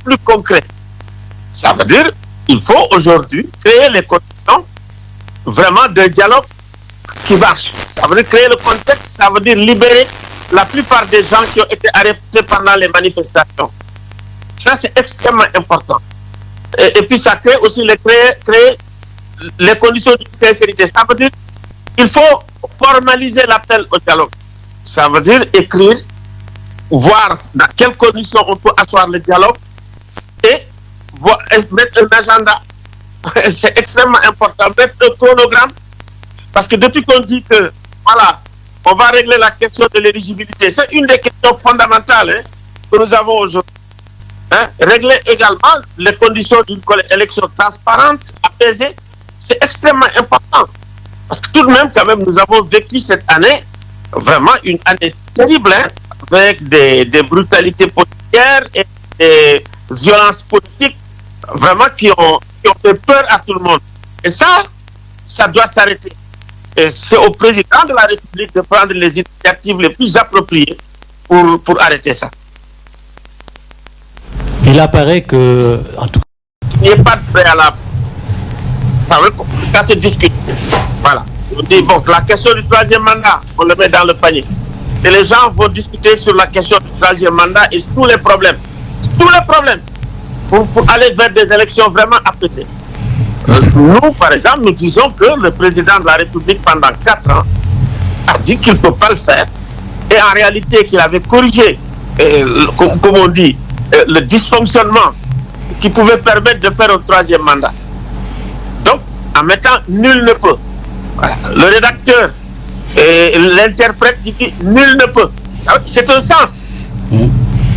plus concret. Ça veut dire qu'il faut aujourd'hui créer les conditions vraiment d'un dialogue qui marche. Ça veut dire créer le contexte, ça veut dire libérer la plupart des gens qui ont été arrêtés pendant les manifestations. Ça, c'est extrêmement important. Et puis, ça crée aussi créer les conditions de sincérité. Ça veut dire qu'il faut formaliser l'appel au dialogue. Ça veut dire écrire, voir dans quelles conditions on peut asseoir le dialogue et mettre un agenda. C'est extrêmement important. Mettre un chronogramme. Parce que depuis qu'on dit que, voilà, on va régler la question de l'éligibilité, c'est une des questions fondamentales que nous avons aujourd'hui. Régler également les conditions d'une élection transparente, apaisée, c'est extrêmement important. Parce que tout de même, quand même, nous avons vécu cette année, vraiment une année terrible, avec des brutalités policières et des violences politiques, vraiment qui ont fait peur à tout le monde. Et ça doit s'arrêter. Et c'est au président de la République de prendre les initiatives les plus appropriées pour arrêter ça. Il apparaît que, en tout cas, il n'y a pas de préalable. Ça se discute. Voilà. On dit, bon, la question du troisième mandat, on le met dans le panier. Et les gens vont discuter sur la question du troisième mandat et tous les problèmes. Tous les problèmes. Pour aller vers des élections vraiment apaisées. Nous, par exemple, nous disons que le président de la République, pendant 4 ans, a dit qu'il ne peut pas le faire. Et en réalité, qu'il avait corrigé, comme on dit, le dysfonctionnement qui pouvait permettre de faire un troisième mandat. Donc, en mettant nul ne peut. Voilà. Le rédacteur et l'interprète qui dit nul ne peut. C'est un sens.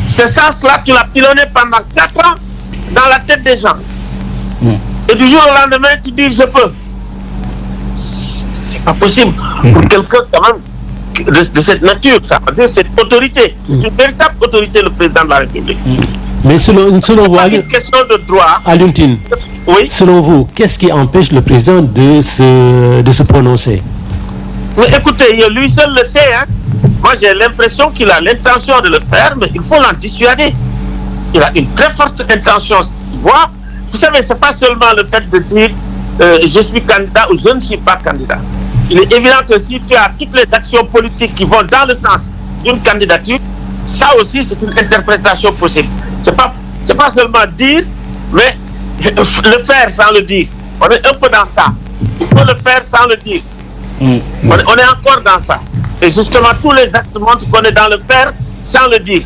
Ce sens-là, tu l'as pilonné pendant 4 ans dans la tête des gens. Et du jour au lendemain, tu dis je peux. C'est pas possible pour quelqu'un quand même de cette nature. Ça veut dire cette autorité. C'est une véritable autorité, le président de la République. Mais selon vous, une question de droit. Alioune, oui. Selon vous, qu'est-ce qui empêche le président de se prononcer? Mais écoutez, lui seul le sait. Moi, j'ai l'impression qu'il a l'intention de le faire, mais il faut l'en dissuader. Il a une très forte intention. Vous savez, ce n'est pas seulement le fait de dire je suis candidat ou je ne suis pas candidat. Il est évident que si tu as toutes les actions politiques qui vont dans le sens d'une candidature, ça aussi c'est une interprétation possible. C'est pas seulement dire, mais le faire sans le dire. On est un peu dans ça. Il faut le faire sans le dire. On est encore dans ça. Et justement, tous les actes montrent qu'on est dans le faire sans le dire.